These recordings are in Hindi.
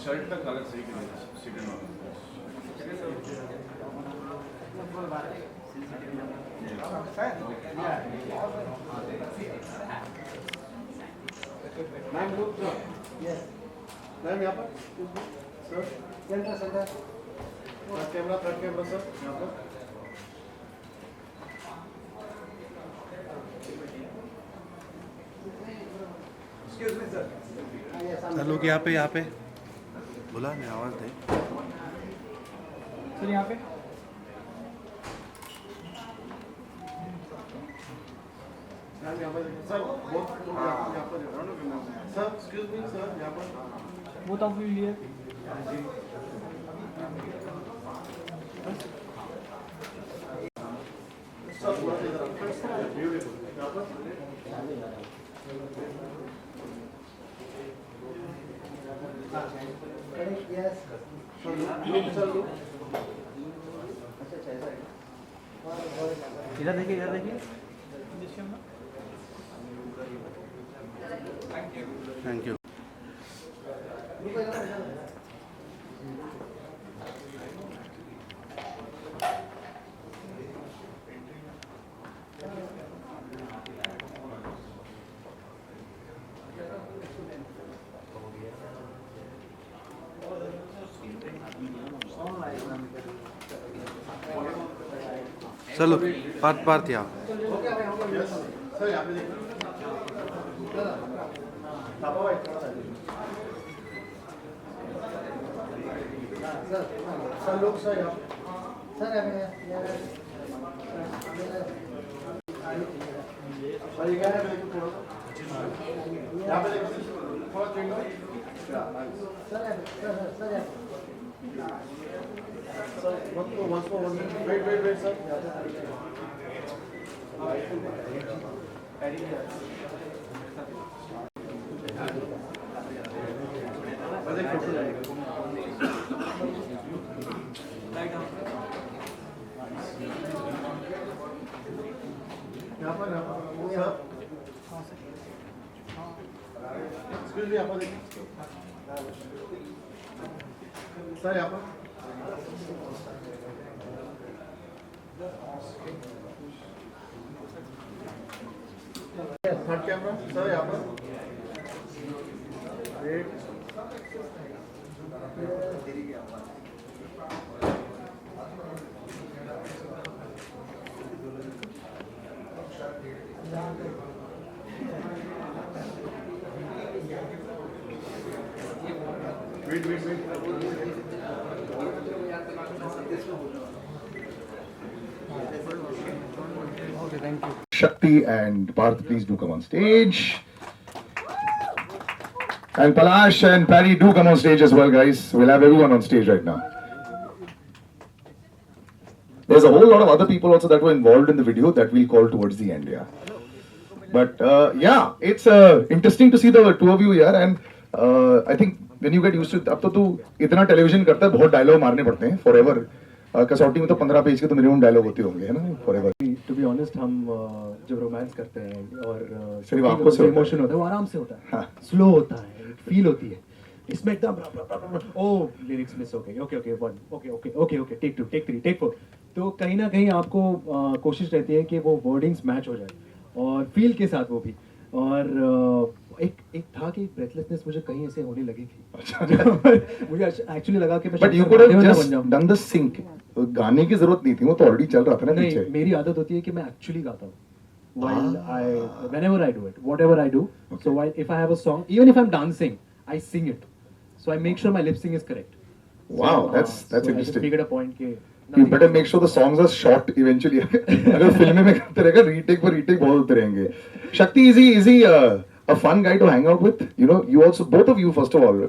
शर्ट का कलर सही करिए सेकंड वाला मैम लुक यस मैम यहाँ पर sir centre third camera sir यहाँ पर सर लोग यहाँ पे बोला मैं आवाज़ दे सर यहाँ पे sir sir excuse me sir यहाँ पर वो तो लिए इधर देखिए थैंक यू चलो पार्थ यहाँ सर यहाँ पे देखिए सर लोग सर यहाँ सर यहाँ पे देखिए थोड़ा चेंज सर वेट सर यहाँ पर एक्सक्यूज मी यहाँ पर देखिए सर यहाँ पर थर्ड कैमरा सर यहाँ पर wait. Okay, thank you. Shakti and Parth, please do come on stage. And Palash and Paddy, do come on stage as well, guys. We'll have everyone on stage right now. There's a whole lot of other people also that were involved in the video that we'll call towards the end, yeah. But yeah, it's interesting to see the two of you here, and I think when you get used to it, अब तो तू इतना टेलीविजन करता है, बहुत डायलॉग मारने पड़ते हैं forever. कसौटी में तो 15 पेज के तो मिनिमम डायलॉग होते होंगे, है ना, forever. To be honest, हम जब रोमांस करते हैं और सिर्फ आपको से इमोशन होता है, वो आराम से होता है, स्लो होता है, फील होती है. इसमें एकदम ओ लिरिक्स मिस हो गए, okay 1 okay take 2 take 3 take 4. तो कहीं ना कहीं आपको कोशिश रहती है कि वो वर्डिंग्स मैच हो जाए और फील के साथ वो भी. और एक था कि ब्रेथलेसनेस मुझे कहीं ऐसे होने लगी थी. मुझे एक्चुअली लगा कि but you could have just done the sync. गाने की जरूरत नहीं थी, वो तो ऑलरेडी चल रहा था ना पीछे. नहीं, मेरी आदत होती है कि मैं एक्चुअली गाता हूँ whenever I do it, whatever I do. So if I have a song, even if I'm dancing, I sing it. So I make sure my lip sync is correct. Wow, that's so interesting. I just figured a point कि You better make sure the songs are short eventually. अगर फिल्म में करते रहेगा रीटेक पर रीटेक बहुत होते रहेंगे. Shakti, is he a fun guy to hang out with. You know, you also, both of you, first of all,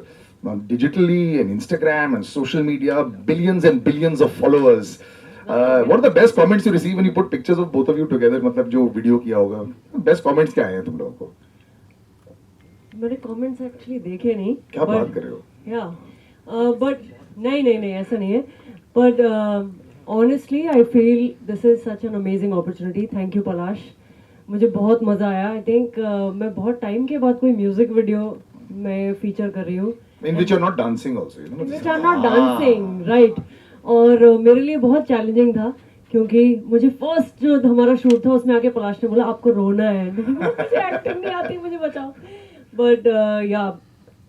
digitally and Instagram and social media, billions and billions of followers. What are the best comments you receive when you put pictures of both of you together? मतलब जो वीडियो किया होगा, best comments क्या आए हैं तुम लोगों को? मैंने कमेंट्स एक्चुअली देखे नहीं. क्या बात कर रहे हो? या बट नहीं ऐसा नहीं है. But honestly I feel this is such an amazing opportunity. Thank you Palash. मुझे बहुत मज़ा आया. आई थिंक मैं बहुत टाइम के बाद कोई म्यूजिक वीडियो में फीचर कर रही हूँ. In which you're not dancing also, you know? which I'm not dancing, right? और मेरे लिए बहुत चैलेंजिंग था क्योंकि मुझे फर्स्ट जो हमारा शूट था उसमें आके पलाश ने बोला आपको रोना है. मुझे एक्टिंग नहीं आती, मुझे बचाओ. But ya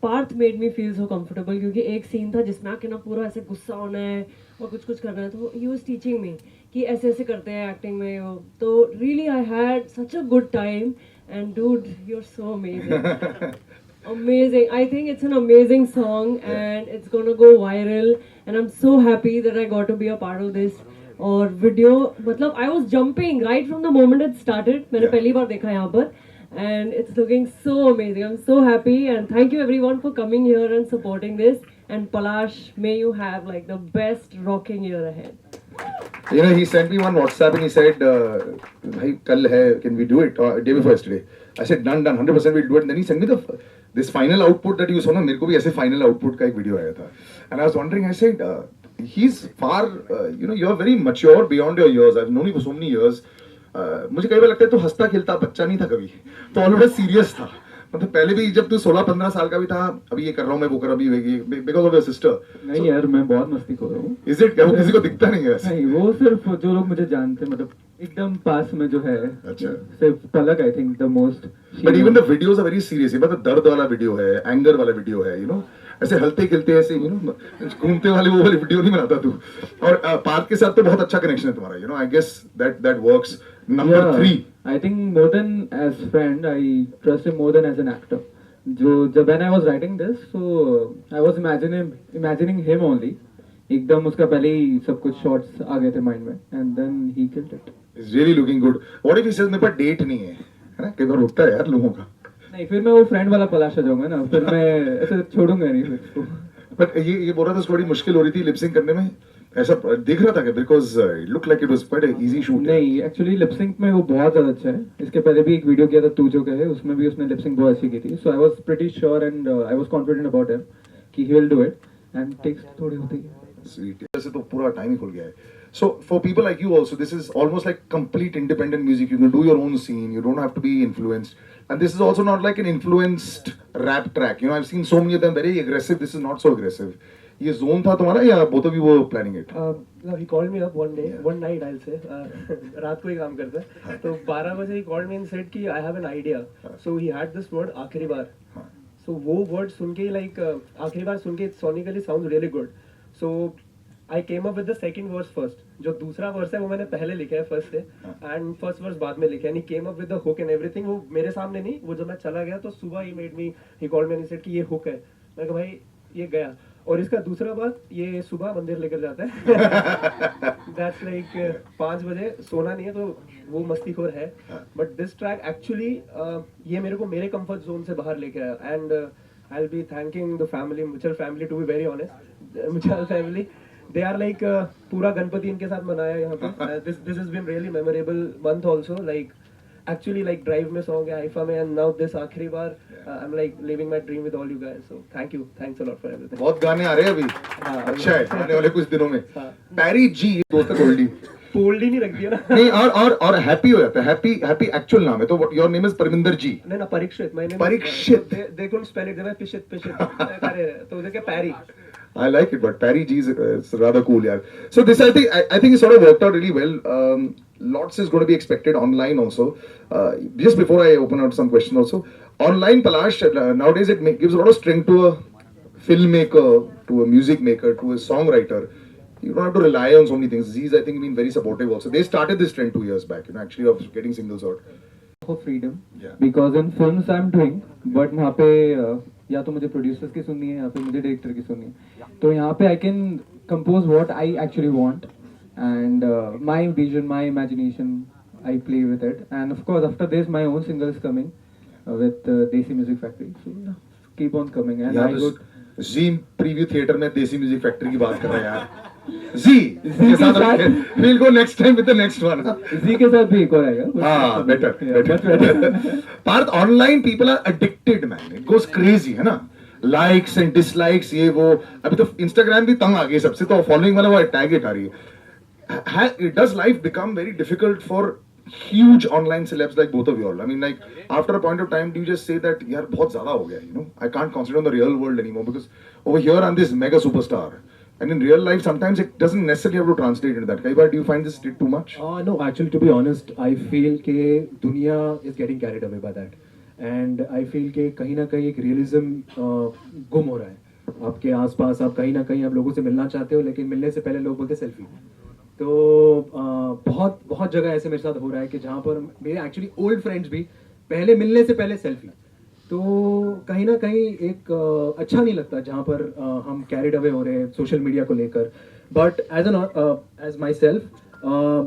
Parth made me feel so comfortable क्योंकि एक सीन था जिसमें आके ना पूरा ऐसे गुस्सा होना है और कुछ करना है. तो ही वाज टीचिंग मी कि ऐसे ऐसे करते हैं एक्टिंग में. तो really I had such a good time and dude you are so amazing. Amazing. I think it's an amazing song and it's gonna go viral and I'm so happy that I got to be a part of this. और वीडियो मतलब I was jumping right from the moment it started. मैंने पहली बार देखा यहाँ पर and it's looking so amazing. I'm so happy and thank you everyone for coming here and supporting this. And Palash, may you have like the best rocking year ahead. You know, he sent me one WhatsApp and he said, "Bhai, kal hai, can we do it?" Day before yesterday. I said, "Done, 100% we'll do it." And then he sent me this final output that you saw. ना मेरे को भी ऐसे final output का एक video आया था. And I was wondering, I said, he's far, you know, you're very mature beyond your years. I've known you for so many years. मुझे कई बार लगता है तो हंसता खेलता बच्चा नहीं था कभी. तो ऑलरेडी सीरियस था. मतलब पहले भी जब तू 16-15 साल का भी था, अभी ये कर रहा हूँ मैं, वो कर रहा हूँ, बिकॉज ऑफ योर सिस्टर. नहीं यार, मैं बहुत मस्ती कर रहा हूँ. Is it? वो किसी को दिखता नहीं है. नहीं, वो सिर्फ जो लोग मुझे जानते हैं, मतलब एकदम पास में जो है. अच्छा. सिर्फ Palak I think the most. But even the videos are very serious. मतलब दर्द वाला वीडियो है, एंगर वाला वीडियो है, यू नो, ऐसे हलते खेलते ऐसे, यू नो, घूमते वाले वो वाली वीडियो नहीं बनाता तू. और पार्थ के साथ तो बहुत अच्छा कनेक्शन है तुम्हारा, you know. I guess that works. Number 3, I think more than as friend, I trust him more than as an actor. जो जब when I was writing this, so I was imagining him only. एकदम उसका पहले ही सब कुछ शॉट्स आ गए थे माइंड में and then he killed it. Is really looking good. What if he says मेरे पास डेट नहीं है ना? कई बार होता है यार लोगों का. नहीं, फिर मैं वो फ्रेंड वाला पलाश आ जाऊंगा ना, फिर मैं ऐसे छोड़ूंगा नहीं फिर उसको. बट ये बोल रहा था उसको बड़ी मुश्किल हो रही थी लिपसिंग करने में, ऐसा दिख रहा था क्या? Because it look like it was quite a easy shoot. नहीं, एक्चुअली लिपसिंग में वो बहुत ज्यादा अच्छा है. इसके पहले भी एक वीडियो किया था तू जो कहे, उसमें भी उसने लिपसिंग बहुत अच्छी की थी. So I was pretty sure and I was confident about him कि he will do it. And takes थोड़े होते ही. स्वीट. ऐसे तो पूरा टाइम ही खुल गया है. So for people like you also, this is almost like complete independent music. You can do your own scene. You don't have to be influenced. And this is also not like an influenced rap track. You know, I've seen so many of them very aggressive. This is not so aggressive. ये zone था तुम्हारा या both of you were planning it? No, he called me up one day, one night I'll say. रात को ही काम करता है. तो 12 बजे he called me and said कि I have an idea. So he had this word आखिरी बार. So वो word सुन के like आखिरी बार सुन के sonically sounds really good. So I came up with the second verse first. जो दूसरा वर्स है वो मैंने पहले लिखा है फर्स्ट से, एंड फर्स्ट वर्स बाद में लिखा है. He came up with the hook and everything. वो मेरे सामने नहीं, वो जब मैं चला गया तो सुबह he called me and he said कि ये hook है. मैं कहा भाई ये गया. और इसका दूसरा बात, ये सुबह मंदिर लेकर जाता है. That's like 5 बजे सोना नहीं है तो वो मस्तीखोर है. बट दिस ट्रैक एक्चुअली ये मेरे को मेरे कंफर्ट जोन से बाहर लेके आया. And I'll be thanking the family, Muchal family, to be very honest. Muchal family. They are like पूरा गणपति इनके साथ मनाया यहाँ पे. This has been really memorable month also. Like actually like drive में song है, हाइफा में, and now this आखिरी बार I'm like living my dream with all you guys. So thank you, thanks a lot for everything. बहुत गाने आ रहे हैं अभी. अच्छा है आने वाले कुछ दिनों में. पैरी जी दोस्त गोल्डी. पोल्डी नहीं रख दिया ना. नहीं, और हैप्पी हो जाता है. हैप्पी एक्चुअल नाम है. तो योर नेम इज परमिंदर जी. नहीं ना, परीक्षित. मैं Parikshit. they couldn't spell it. मैं पिशित अरे तो उधर क्या पैरी. I like it, but Perry G is rather cool, yeah. So this I think it sort of worked out really well. Lots is going to be expected online also. Just before I open out some questions also, online Palash nowadays it gives a lot of strength to a filmmaker, to a music maker, to a songwriter. You don't have to rely on so many things. Z's I think been very supportive also. They started this trend 2 years back, you know, actually of getting singles out. For freedom, Yeah. because in films I'm doing, but वहाँ पे या तो मुझे प्रोड्यूसर्स की सुननी है या फिर मुझे डायरेक्टर की सुननी है. तो यहाँ पे I can compose what I actually want and my vision, my imagination, I play with it. And of course after this my own single is coming with Desi Music Factory. So yeah, keep on coming, and I would. Zee preview theatre में देसी म्यूजिक फैक्ट्री की बात कर रहे हैं यार. जी के साथ we'll go next time with the next one. जी के साथ भी एक और आएगा. हाँ better. better. Parth, online people are addicted man. It goes crazy है ना. Likes and dislikes ये वो. अभी तो Instagram भी तंग आ गई सबसे, तो फॉलोइंग वाला वो टैग हटा रही है. Does life become very difficult for huge online celebs like both of you all? I mean, like, after a point of time, do you just say that, yaar, bahut zyada ho gaya, you know? I can't concentrate on the real world anymore because over here I'm this mega superstar. And in real life, sometimes it doesn't necessarily have to translate into that. Kaibar, do you find this too much? No, actually, to be honest, I feel कि दुनिया is getting carried away by that. And I feel कि कहीं ना कहीं एक realism गुम हो रहा है. आपके आसपास आप कहीं ना कहीं आप लोगों से मिलना चाहते हो, लेकिन मिलने से पहले लोग बोलते सेल्फी. तो बहुत बहुत जगह ऐसे मेरे साथ हो रहा है कि जहाँ पर मेरे एक्चुअली ओल्ड फ्रेंड्स भी पहले मिलने से पहले सेल्फी. तो कहीं ना कहीं एक अच्छा नहीं लगता जहाँ पर हम कैरिड अवे हो रहे हैं सोशल मीडिया को लेकर. बट एज माई सेल्फ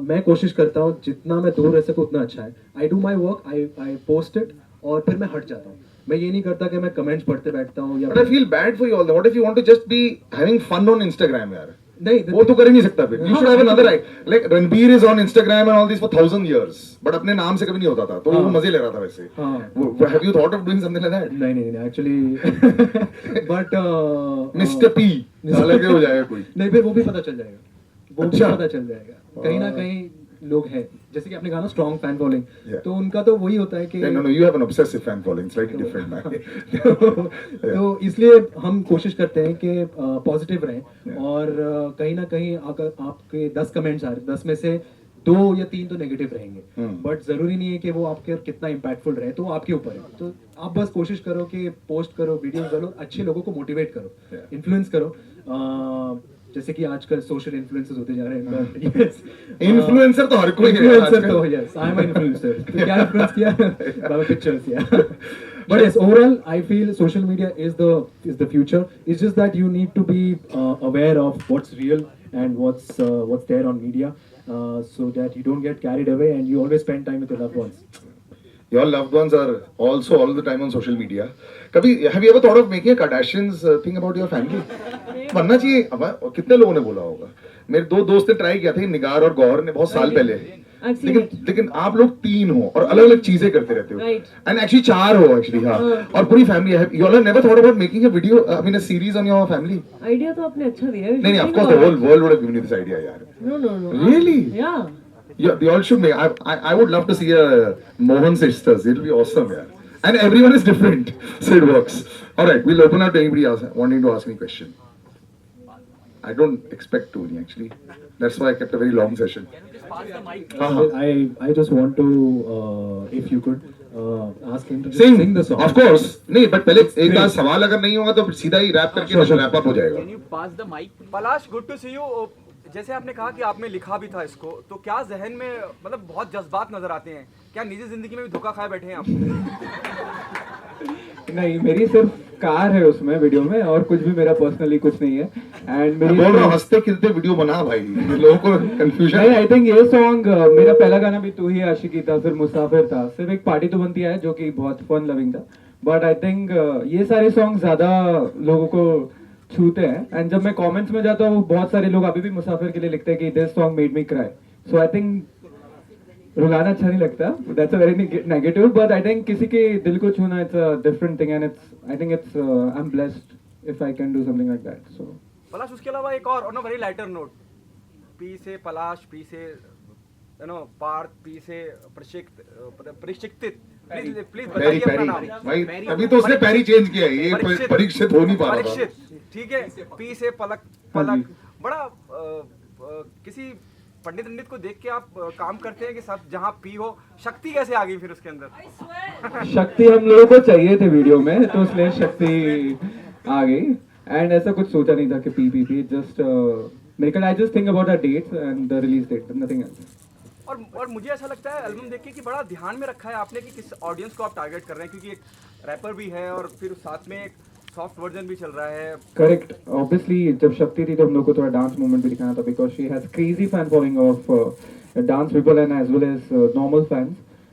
मैं कोशिश करता हूँ जितना मैं दूर रह सकूँ उतना अच्छा है. I do my work, I post it और फिर मैं हट जाता हूँ. मैं ये नहीं करता कि मैं कमेंट्स पढ़ते बैठता हूँ या. But I feel bad for you all. What if you want to just be having fun on Instagram यार? नहीं, वो तो कर ही नहीं सकता फिर. You should have another like Ranbir is on Instagram and all this for 1000 years, but अपने नाम से कभी नहीं होता था, तो वो मजे ले रहा था वैसे. Have you thought of doing something like that? नहीं actually but Mr. P अलग हो जाएगा कोई. नहीं, फिर वो भी पता चल जाएगा. वो भी अच्छा. पता चल जाएगा. कहीं ना कहीं लोग हैं, जैसे कि आपने कहा ना स्ट्रॉन्ग फैन फॉलोइंग. Yeah. तो उनका तो वही होता है कि No, you have an obsessive fan following, slightly different man. तो इसलिए हम कोशिश करते हैं कि पॉजिटिव रहें. और कहीं ना कहीं अगर आपके 10 कमेंट्स आ रहे, 10 में से 2 या 3 तो नेगेटिव रहेंगे. बट जरूरी नहीं है कि वो आपके कितना इम्पैक्टफुल रहे, तो वो आपके ऊपर है. तो आप बस कोशिश करो कि पोस्ट करो, वीडियोस डालो, अच्छे लोगों को मोटिवेट करो, इन्फ्लुएंस करो. जैसे कि आजकल सोशल इन्फ्लुएंसर्स होते जा रहे हैं. Yes. इन्फ्लुएंसर तो हर कोई है. इन्फ्लुएंसर तो यस, आई एम इन्फ्लुएंसर. तो क्या इन्फ्लुएंस किया बाय पिक्चर्स या. But yes, overall, I feel social media is the future. It's just that you need to be aware of what's real and what's there on media, so that you don't get carried away and you always spend time with your loved ones. Your loved ones are also all the time on social media. कभी have you ever thought of making a Kardashians thing about your family? बनना चाहिए. अब कितने लोगों ने बोला होगा. मेरे 2 दोस्त ने ट्राई किया था, निगार और गौहर ने, बहुत साल पहले. लेकिन आप लोग 3 हो और अलग अलग चीजें करते रहते हो. एंड एक्चुअली 4 हो एक्चुअली. हाँ. और पूरी फैमिली है. You all have never thought about making a video, I mean a series on your family? Idea तो आपने अच्छा दिया है. नहीं, of course the whole world would have given you this idea यार. No. Really? Yeah. Yeah, they all should make. I would love to see a Mohan sisters. It'll be awesome, yeah. And everyone is different, so it works. All right, we'll open up to anybody else wanting to ask me a question. I don't expect to actually. That's why I kept a very long session. I just want to, if you could ask him to just Sing the song. Of course. नहीं, but पहले एक बार सवाल अगर नहीं होगा तो सीधा ही रैप करके रैप अप हो जाएगा. Can you pass the mic? Palash, good to see you. जैसे आपने कहा कि आपने लिखा भी था इसको, तो क्या जहन में मतलब बहुत जज्बात नजर आते हैं? क्या निजी जिंदगी में भी धोखा खाए बैठे हैं आप? नहीं, मेरी सिर्फ कार है उसमें वीडियो में, और कुछ भी मेरा पर्सनली कुछ नहीं है. एंड मेरी बोल रहा हूँ हंसते खिलते वीडियो बना भाई, लोगों को कंफ्यूजन. नहीं, आई थिंक ये सॉन्ग मेरा पहला गाना भी तू ही आशिकी था, फिर मुसाफिर था, सिर्फ एक पार्टी तो बनती है जो कि बहुत फन लविंग था. बट आई थिंक ये सारे सॉन्ग ज्यादा लोगों को छूते हैं. एंड जब मैं कमेंट्स में जाता हूँ, बहुत सारे लोग अभी भी मुसाफिर के लिए लिखते हैं कि this song made me cry. So I think रुलाना अच्छा नहीं लगता. That's a very negative. But I think किसी के दिल को छूना it's a different thing. And I think I am blessed if I can do something like that. So Palash, उसके अलावा एक और on a very lighter note, P से पलाश, पी से पार्थ, पी से प्रशिक्षित. प्लीज बताइए अपना नाम. भाई अभी तो उसने पैरी चेंज किया है, ये परीक्षित हो नहीं पा रहा था. ठीक है. पी से पलक. बड़ा किसी पंडित को देख के आप काम करते हैं कि सब जहाँ पी हो. शक्ति कैसे आ गई फिर उसके अंदर? शक्ति हम लोगों को चाहिए थे वीडियो में, तो इसलिए शक्ति आ गई. एंड ऐसा कुछ सोचा नहीं था कि पी जस्ट मेरे I just think about the dates and the release date, nothing else. और मुझे ऐसा लगता है एल्बम देख के कि बड़ा ध्यान में रखा है आपने कि किस ऑडियंस को आप टारगेट कर रहे हैं, क्योंकि एक रैपर भी है और फिर साथ में एक सॉफ्ट वर्जन भी चल रहा है. करेक्ट. ऑब्वियसली जब शक्ति थी तो हम लोग को थोड़ा डांस मूवमेंट भी दिखाना था, because she has crazy fan following of dance people and as well as normal fans.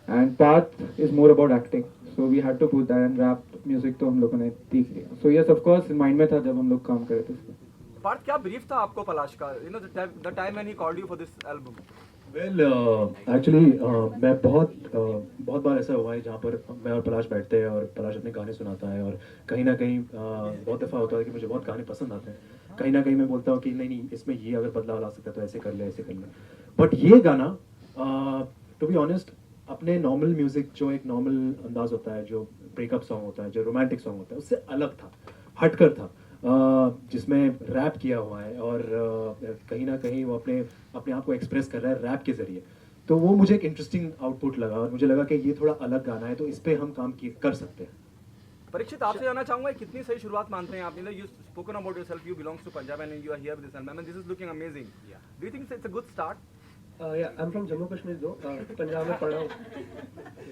And Parth is more about acting. So we had to put that, and rap music तो हम लोगों ने सीख लिया. So yes, of course mind में था जब हम लोग काम कर रहे थे इस पर. पार्थ, क्या ब्रीफ था आपको पलाश का, you know the time when he called you for this album? Well actually मैं बहुत बार ऐसा हुआ है जहाँ पर मैं और पलाश बैठते हैं और पलाश अपने गाने सुनाता है, और कहीं ना कहीं बहुत दफ़ा होता है कि मुझे बहुत गाने पसंद आते हैं. कहीं ना कहीं मैं बोलता हूँ कि नहीं इसमें ये अगर बदलाव ला सकता है तो ऐसे कर ले, ऐसे कर ले. बट ये गाना टू बी ऑनेस्ट अपने नॉर्मल म्यूजिक, जो एक नॉर्मल अंदाज होता है, जो ब्रेकअप सॉन्ग होता है, जो रोमांटिक सॉन्ग होता है, उससे अलग था, हटकर था, जिसमें रैप किया हुआ है और कहीं ना कहीं वो अपने आप को एक्सप्रेस कर रहा है रैप के जरिए. तो वो मुझे एक इंटरेस्टिंग आउटपुट लगा और मुझे लगा कि ये थोड़ा अलग गाना है, तो इस पे हम काम कर सकते हैं. परीक्षित, आपसे जानना चाहूंगा कितनी सही शुरुआत मानते हैं आप? You spoken about yourself, you belongs to Punjab and you are here with this album and this is looking amazing. Do you think it's a good start? Yeah, I'm from Jammu Kashmir though. Punjab में पढ़ा हूँ.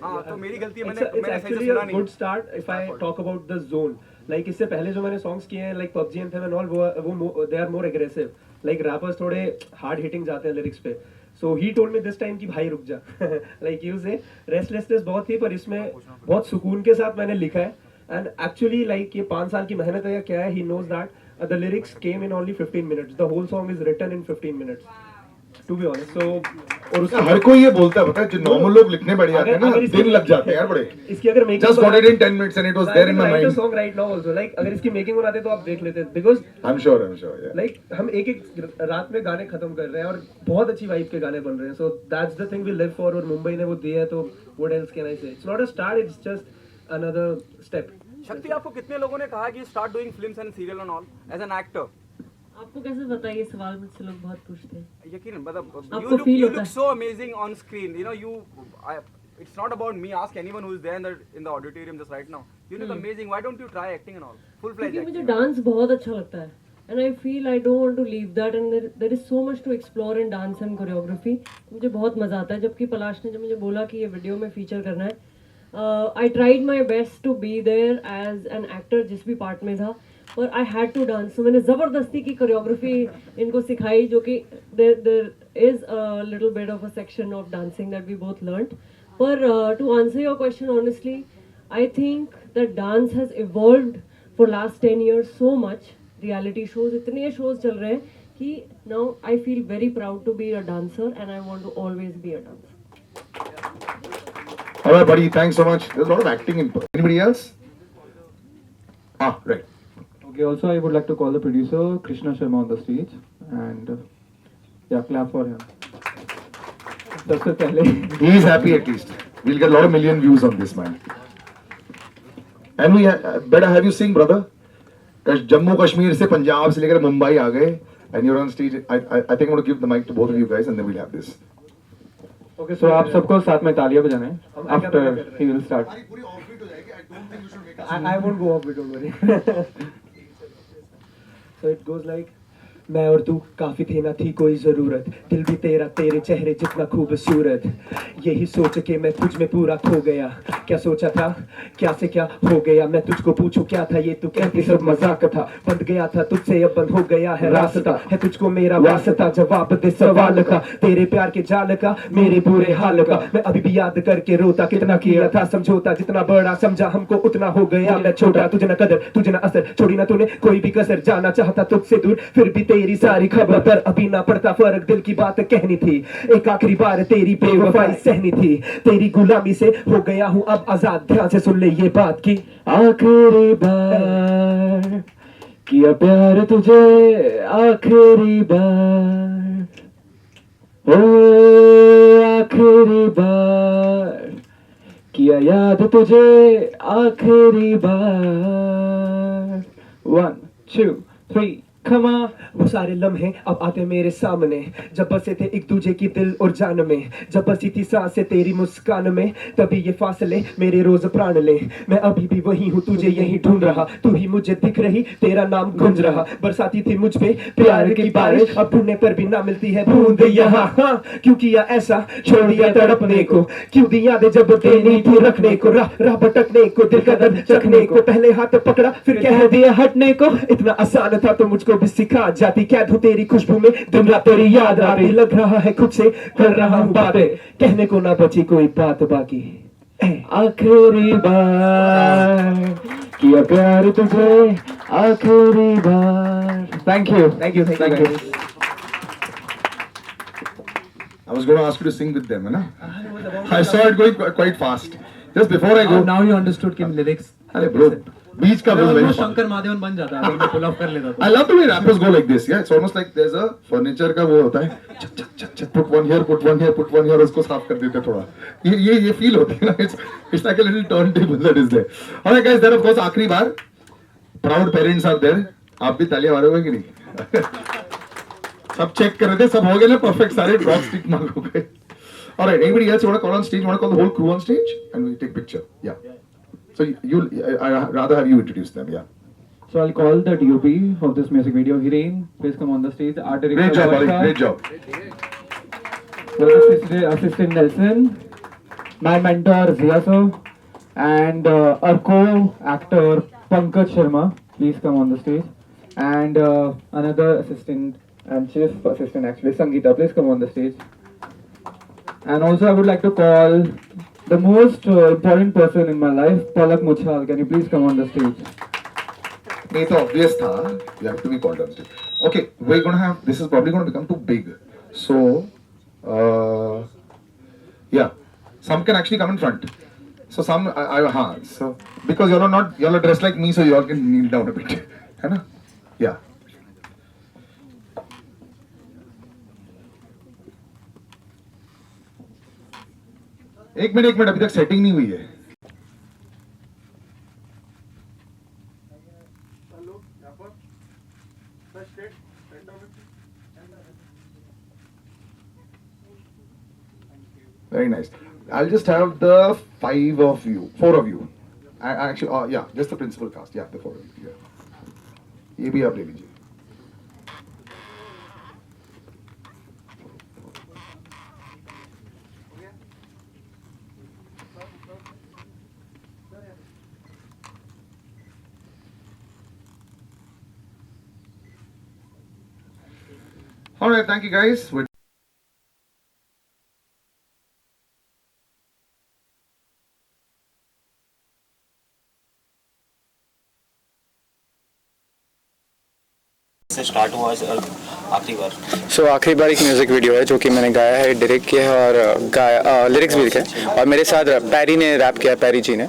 हाँ, तो मेरी गलती है, It's मैंने actually a good start if I talk about the zone. Like इससे पहले जो मैंने songs किए हैं like PUBG Anthem and all, वो they are more aggressive. Like rappers थोड़े hard hitting जाते हैं lyrics पे. So he told me this time कि भाई रुक जा. Like you say restlessness बहुत थी, पर इसमें बहुत सुकून के साथ मैंने लिखा है. And actually like ये 5 साल की मेहनत है या क्या है, he knows that the lyrics came in only 15 minutes. The whole song is written in 15 minutes. To be honest, so और उसका हर कोई ये बोलता है, पता है, जो नॉर्मल लोग लिखने बैठ जाते हैं ना, दिन लग जाते हैं यार बड़े. इसकी अगर making Just got it in 10 minutes and it was there in my mind. song right now also, like अगर इसकी मेकिंग बनाते तो आप देख लेते, because I'm sure, yeah. like हम एक रात में गाने खत्म कर रहे हैं और बहुत अच्छी वाइब के गाने बन रहे हैं. So that's the thing we live for, और मुंबई ने वो दिया है, तो what else can I say? It's not a start, it's just another step. शक्ति, आपको कितने लोगों ने कहा कि start doing films and serial and all as an actor? आपको कैसे पता है? ये सवाल मुझसे लोग बहुत पूछते हैं. यकीनन, मतलब आपको feel you होता look है? so amazing on screen, you know, it's not about me, ask anyone who is there in the auditorium just right now. You look amazing, why don't you try acting and all, full fledged क्योंकि मुझे acting? डांस बहुत अच्छा लगता है, and I feel I don't want to leave that, and there is so much to explore in dance and choreography. मुझे बहुत मजा आता है. जबकि पलाश ने जब मुझे बोला कि ये वीडियो में फीचर करना है, I tried my best to be there as an actor जिस भी पार्ट में था, और I had to dance. So मैंने ज़बरदस्ती की कोरियोग्राफी इनको सिखाई, जो कि there is a little bit of a section of dancing that we both learned. पर to answer your question honestly, I think that dance has evolved for last 10 years so much. Reality shows, इतने shows चल रहे हैं कि now I feel very proud to be a dancer and I want to always be a dancer. All right, buddy, thanks so much. There's a lot of acting in. Anybody else? Right. Okay, also I would like to call the producer Krishna Sharma on the stage, and yeah, clap for him. सबसे पहले He is happy at least. We'll get a lot of million views on this, man. And we better have you sing, brother. Jammu Kashmir से पंजाब से लेकर मुंबई आ गए, and you're on stage. I think I'm going to give the mic to both of you guys, and then we'll have this. Okay, so आप सबको साथ में तालियां बजाना है. After he will start. I won't go off it, don't worry. So it goes like, मैं और तू काफी थे, ना थी कोई जरूरत, दिल भी तेरा तेरे चेहरे जितना खूबसूरत, यही सोच के मैं तुझ में पूरा खो गया, क्या सोचा था क्या से क्या हो गया, मैं तुझको पूछूं क्या था ये तू कहती सब मजाक था, बंद गया था तुझसे अब बंद हो गया है रास्ता, है तुझको मेरा वास्ता, जवाब दे सवाल का, तेरे प्यार के जाल का, मेरे बुरे हाल का, मैं अभी भी याद करके रोता, कितना किया था समझौता, जितना बड़ा समझा हमको उतना हो गया मैं छोटा, तुझे ना कदर तुझे ना असर, छोड़ी ना तूने कोई भी कसर, जाना चाहता तुझसे दूर फिर भी तेरी सारी खबर पर अभी ना पड़ता फर्क, दिल की बात कहनी थी, एक आखिरी बार तेरी बेवफाई सहनी थी, तेरी गुलामी से हो गया हूँ अब आजाद, ध्यान से सुन ले ये बात की, आखिरी बार किया प्यार तुझे, आखिरी बार, ओ आखिरी बार किया याद तुझे, आखिरी बार. 1 2 3 Come on. वो सारे लम्हे अब आते मेरे सामने, जब बसे थे एक दूजे की दिल और जान में, जब बसी थी सांसें तेरी मुस्कान में, तभी ये फासले मेरे रोज प्राण ले, मैं अभी भी वही हूँ तुझे यही ढूंढ रहा, तू ही मुझे दिख रही तेरा नाम गूंज रहा, बरसाती थी मुझ पे प्यार की बारिश, अब ढूंढने पर भी ना मिलती है बूंद यहाँ, हाँ क्यों किया ऐसा छोड़ दिया तड़पने को, क्यों दिया दे जब देनी थी रखने को, राह भटकने को, दिल का दर्द चखने को, पहले हाथ पकड़ा फिर कह दिया हटने को, इतना आसान था तो मुझको भी सिखा जाती, क्या धू तेरी खुशबू में दिन रात तेरी याद आती, लग रहा है खुद से कर रहा हूँ बातें, कहने को ना बची कोई बात बाकी, आखिरी बार किया प्यार तुझे, आखिरी बार. Thank you. Thank you. Guys. I was going to ask you to sing with them, है ना? I saw it going quite fast. Just before I go. Now you understood कि lyrics. अरे bro, बीच का was very fast. Shankar Mahadevan बन जाता है, अगर मैं pull off कर लेता तो. I love the way rappers go like this. Yeah, it's almost like there's a furniture का वो होता है. Put one here, put one here, put one here. उसको साफ कर देते हैं थोड़ा. ये feel होती है ना. It's like a little turntable that is there. Alright guys, then of course आखिरी बार. Proud parents are there. आप भी तालियां मारोगे कि नहीं? सब चेक कर रहे थे, सब हो गए ना परफेक्ट, सारे ड्रॉप स्टिक मार्क हो गए. Alright, anybody else you want to call on stage? You want to call the whole crew on stage and we take picture? Yeah. So I'd rather have you introduce them. Yeah. So I'll call the DOP of this music video. Hiren, please come on the stage. Art director Great job, buddy. Varsha. Great job. Producer assistant Nelson. My mentor Zia sir. And our co-actor Pankaj Sharma. Please come on the stage. And another assistant and chief assistant actually, Sangeeta. Please come on the stage. And also I would like to call the most important person in my life, Palak Muchhal. Can you please come on the stage? नहीं तो obvious था. You have to be called on stage. Okay, we're gonna have. This is probably gonna become too big. So, yeah, some can actually come in front. So some, So because y'all are dressed like me, so y'all can kneel down a bit, है ना? Yeah. एक मिनट अभी तक सेटिंग नहीं हुई है. Very nice. I'll just have the 4 of you. Actually, yeah, just the principal cast. Yeah, the 4 of you. Yeah. ये भी आप ले लीजिए. All right, thank you guys. से स्टार्ट हुआ आखिरी बार. सो आखिरी बार एक म्यूज़िक वीडियो है जो कि मैंने गाया है, डायरेक्ट किया है और लिरिक्स भी लिखे हैं. और मेरे साथ पैरी ने रैप किया है, पैरी जी ने.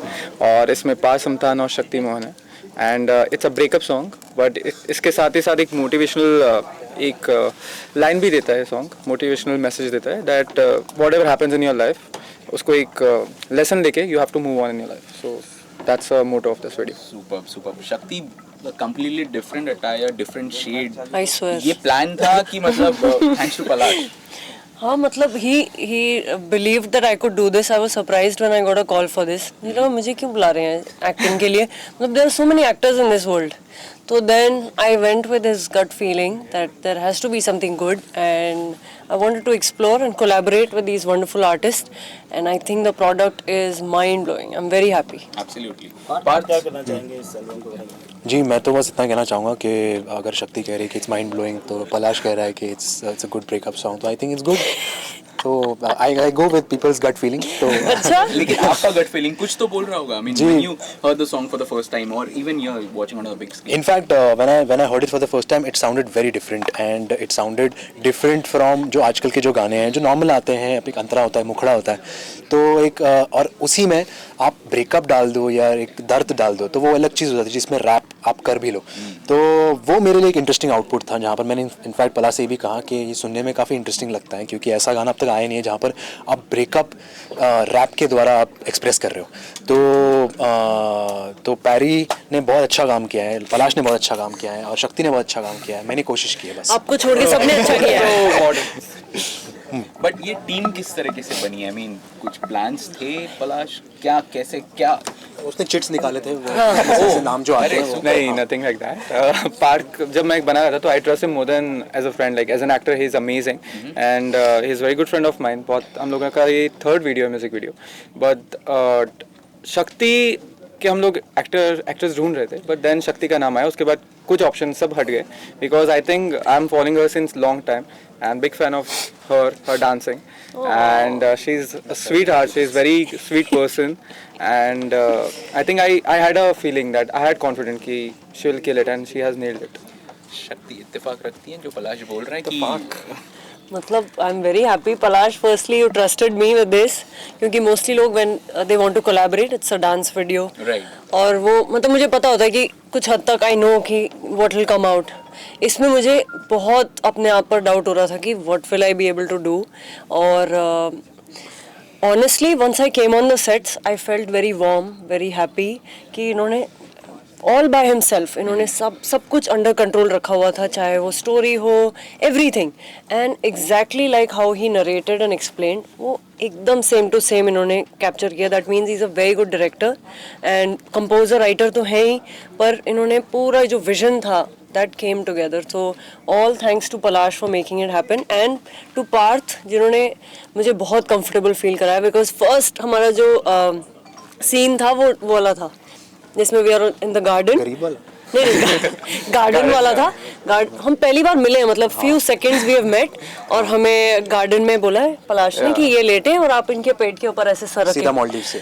और इसमें पास समतान और शक्ति मोहन है. And it's a breakup song, but इसके साथ ही साथ एक मोटिवेशनल एक लाइन भी देता है सॉन्ग, मोटिवेशनल मैसेज देता है that whatever happens in your life उसको एक लेसन लेके you have to move on in your life. So that's a motto of this video. Super. Shakti completely different attire, different shade. I swear. ये प्लान था कि मतलब thanks to पलाश. हाँ मतलब he believed that I could do this. I was surprised when I got a call for this. मुझे लगा मुझे क्यों बुला रहे हैं acting के लिए. मतलब there are so many actors in this world. So then I went with his gut feeling that there has to be something good, and I wanted to explore and collaborate with these wonderful artists, and I think the product is mind blowing. I'm very happy. Absolutely. बात क्या करना चाहेंगे इस एल्बम के बारे में? जी मैं तो बस इतना कहना चाहूँगा कि अगर शक्ति कह रही है कि इट्स माइंड ब्लोइंग तो पलाश कह रहा है कि it's a good breakup song, तो आई थिंक इट्स गुड. तो I go with people's gut feeling. तो अच्छा लेकिन आपका गट फीलिंग कुछ तो बोल रहा होगा. I mean when you heard the song for the first time or even you're watching on a big screen. In fact when I heard it for the first time it sounded very different and it sounded different from जो आजकल के जो गाने हैं जो नॉर्मल आते हैं, एक अंतरा होता है, मुखड़ा होता है. तो एक और उसी में आप ब्रेकअप डाल दो या एक दर्द डाल दो तो वो अलग चीज़ हो जाती है जिसमें रैप आप कर भी लो. तो वो मेरे लिए एक इंटरेस्टिंग आउटपुट था जहाँ पर मैंने इनफैक्ट पलाश से ये भी कहा कि ये सुनने में काफ़ी इंटरेस्टिंग लगता है क्योंकि ऐसा गाना अब तक आया नहीं है जहाँ पर आप ब्रेकअप रैप के द्वारा आप एक्सप्रेस कर रहे हो. तो पैरी ने बहुत अच्छा काम किया है, पलाश ने बहुत अच्छा काम किया है और शक्ति ने बहुत अच्छा काम किया है. मैंने कोशिश की है बस. आपको छोड़ के सबने अच्छा किया है. बट ये टीम किस तरीके से बनी है? आई मीन कुछ प्लान्स थे पलाश? क्या कैसे क्या उसने चिट्स निकाले थे वो नाम जो आते हैं? नहीं, नथिंग लाइक दैट. पार्क जब मैं बना रहा था तो I trust him more than as a friend. Like as an actor he is amazing and he is very good friend of mine. बहुत हम लोगों का ये 3rd वीडियो है, म्यूजिक वीडियो. बट शक्ति के हम लोग एक्टर्स ढूंढ रहे थे बट देन शक्ति का नाम आया. उसके बाद कुछ ऑप्शन सब हट गए because I think I am following her since long time and big fan of her dancing, and she's a sweetheart. She's very sweet person, and I think I had a feeling that I had confidence कि she will kill it, and she has nailed it. शक्ति इत्तेफाक रखती है जो पलाश बोल रहा है कि मतलब I am very happy Palash firstly you trusted me with this क्योंकि मोस्टली लोग when they want to collaborate it's a dance video और वो मतलब मुझे पता होता है कि कुछ हद तक आई नो कि व्हाट विल कम आउट इसमें मुझे बहुत अपने आप पर डाउट हो रहा था कि what will I be able to do और honestly once I came on the sets I felt very warm very happy कि इन्होंने ऑल बाय हिमसेल्फ इन्होंने सब कुछ अंडर कंट्रोल रखा हुआ था चाहे वो स्टोरी हो everything and exactly like how he narrated and explained वो एकदम सेम टू सेम इन्होंने कैप्चर किया that means is a very good director and composer writer तो हैं ही पर इन्होंने पूरा जो विजन था that came together so all thanks to Palash for making it happen and to Parth जिन्होंने मुझे बहुत कंफर्टेबल फील कराया बिकॉज फर्स्ट हमारा जो सीन था वो वाला था जिसमें we are in the garden नहीं गार्डन वाला था हम पहली बार मिले मतलब few seconds we have met और हमें गार्डन में बोला है पलाश ने कि ये लेटे और आप इनके पेट के ऊपर ऐसे सर सीधा मालदीव से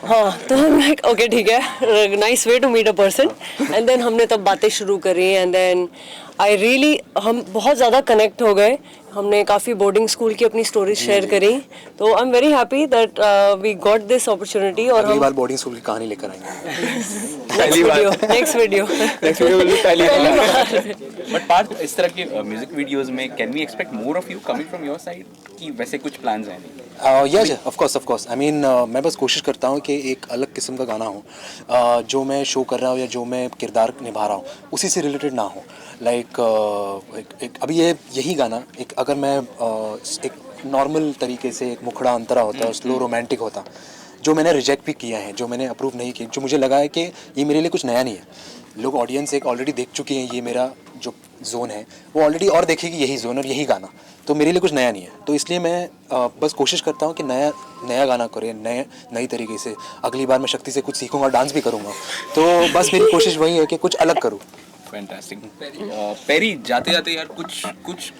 हाँ तो हम लाइक ओके ठीक है nice way to meet a person and then हमने तब बातें शुरू करी एंड देन आई रियली हम बहुत ज़्यादा कनेक्ट हो गए हमने काफ़ी बोर्डिंग स्कूल की अपनी स्टोरीज शेयर करी तो I am very happy that we got this opportunity और अगली बार बोर्डिंग स्कूल की कहानी लेकर आएंगे नेक्स्ट वीडियो बट पार्थ इस तरह के म्यूजिक वीडियोस में can we expect more of you coming from your side कि वैसे कुछ प्लान्स हैं yes of course I mean मैं बस कोशिश करता हूँ कि एक अलग किस्म का गाना हो जो मैं शो कर रहा हूँ या जो मैं किरदार निभा रहा हूँ उसी से रिलेटेड ना हो लाइक अभी यही गाना एक अगर मैं एक नॉर्मल तरीके से एक मुखड़ा अंतरा होता स्लो रोमांटिक होता जो मैंने रिजेक्ट भी किया है जो मैंने अप्रूव नहीं किया जो मुझे लगा है कि ये मेरे लिए कुछ नया नहीं है लोग ऑडियंस एक ऑलरेडी देख चुके हैं ये मेरा जो जोन है वो ऑलरेडी और देखेगी यही जोन और यही गाना तो मेरे लिए कुछ नया नहीं है तो इसलिए मैं बस कोशिश करता हूँ कि नया गाना करें नई तरीके से अगली बार मैं शक्ति से कुछ सीखूंगा डांस भी करूँगा तो बस मेरी कोशिश वही है कि कुछ अलग करूँ फैंटास्टिक पेरी जाते जाते यार कुछ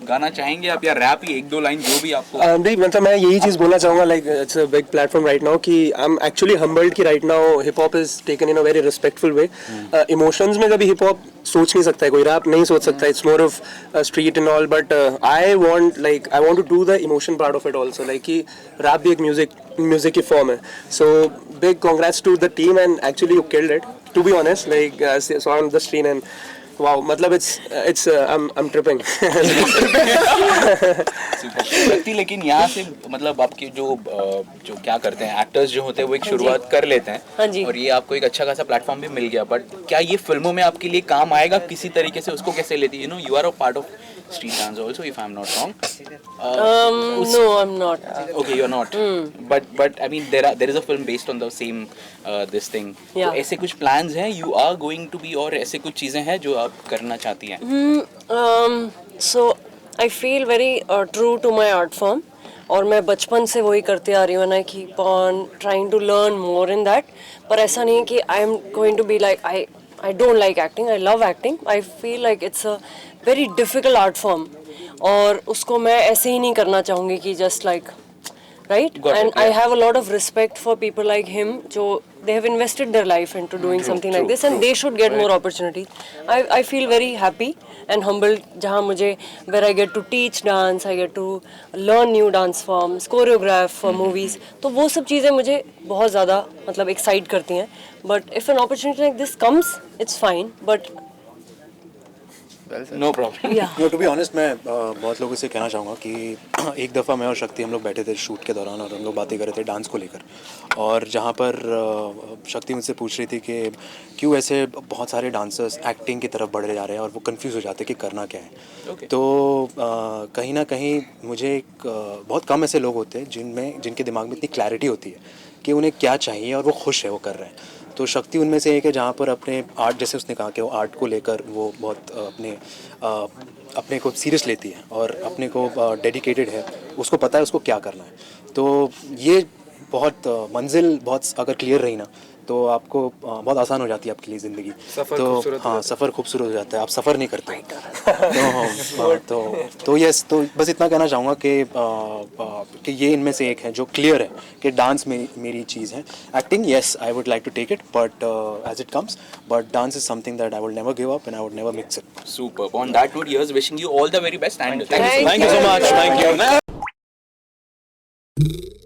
गाना चाहेंगे आप या रैप ही एक दो लाइन जो भी आपको नहीं मतलब मैं यही चीज़ बोलना चाहूँगा like it's a big platform right now कि आई एम एक्चुअली हम्बल्ड कि right now hip hop is taken in a very respectful way emotions में कभी हिप हॉप सोच नहीं सकता है कोई रैप नहीं सोच सकता it's more of street and all but I want to do the emotion part of it also like कि रैप भी एक म्यूजिक की फॉर्म है so big congrats to the team and actually you killed it to be honest like so on the screen and wow मतलब it's I'm tripping लेकिन यहाँ से मतलब आपके जो क्या करते हैं एक्टर्स जो होते हैं वो एक शुरुआत कर लेते हैं और ये आपको एक अच्छा खासा प्लेटफॉर्म भी मिल गया बट क्या ये फिल्मों में आपके लिए काम आएगा किसी तरीके से उसको कैसे लेती है you are a part of street dance also if I'm not wrong no I'm not okay you're not but I mean there is a film based on the same this thing तो ऐसे कुछ plans हैं you are going to be और ऐसे कुछ चीजें हैं जो आप करना चाहती हैं so I feel very true to my art form और मैं बचपन से वही करते आ रही हूँ I keep on trying to learn more in that पर ऐसा नहीं है कि I am going to be like I don't like acting I love acting I feel like it's a very difficult art form और उसको मैं ऐसे ही नहीं करना चाहूँगी कि just like right and I have a lot of respect for people like him जो they have invested their life into doing something like this and they should get more opportunities I feel very happy and humbled जहाँ मुझे where I get to teach dance I get to learn new dance forms choreograph for movies तो वो सब चीज़ें मुझे बहुत ज़्यादा मतलब excite करती हैं but if an opportunity like this comes it's fine but no problem no to be honest मैं बहुत लोगों से कहना चाहूँगा कि एक दफ़ा मैं और शक्ति हम लोग बैठे थे शूट के दौरान और हम लोग बातें कर रहे थे डांस को लेकर और जहाँ पर शक्ति मुझसे पूछ रही थी कि क्यों ऐसे बहुत सारे डांसर्स एक्टिंग की तरफ बढ़ जा रहे हैं और वो कंफ्यूज हो जाते हैं कि करना क्या है तो कहीं ना कहीं मुझे बहुत कम ऐसे लोग होते हैं जिनके दिमाग में इतनी क्लैरिटी होती है कि उन्हें क्या चाहिए और वो खुश है वो कर रहे हैं तो शक्ति उनमें से एक है जहाँ पर अपने आर्ट जैसे उसने कहा कि वो आर्ट को लेकर वो बहुत अपने को सीरियस लेती है और अपने को डेडिकेटेड है उसको पता है उसको क्या करना है तो ये बहुत मंजिल बहुत अगर क्लियर रही ना तो आपको बहुत आसान हो जाती है आपके लिए ज़िंदगी। सफ़र तो खूबसूरत हो हाँ, सफ़र खूबसूरत हो जाता है, आप सफ़र नहीं करते। तो यस, तो बस इतना कहना चाहूँगा कि ये इनमें से एक है जो क्लियर है कि डांस मेरी चीज़ है। Acting, yes, I would like to take it, but as it comes, but dance is something that I would never give up and I would never mix it. Superb. On that note, here's wishing you all the very best and Thank thank you so much. Thank you.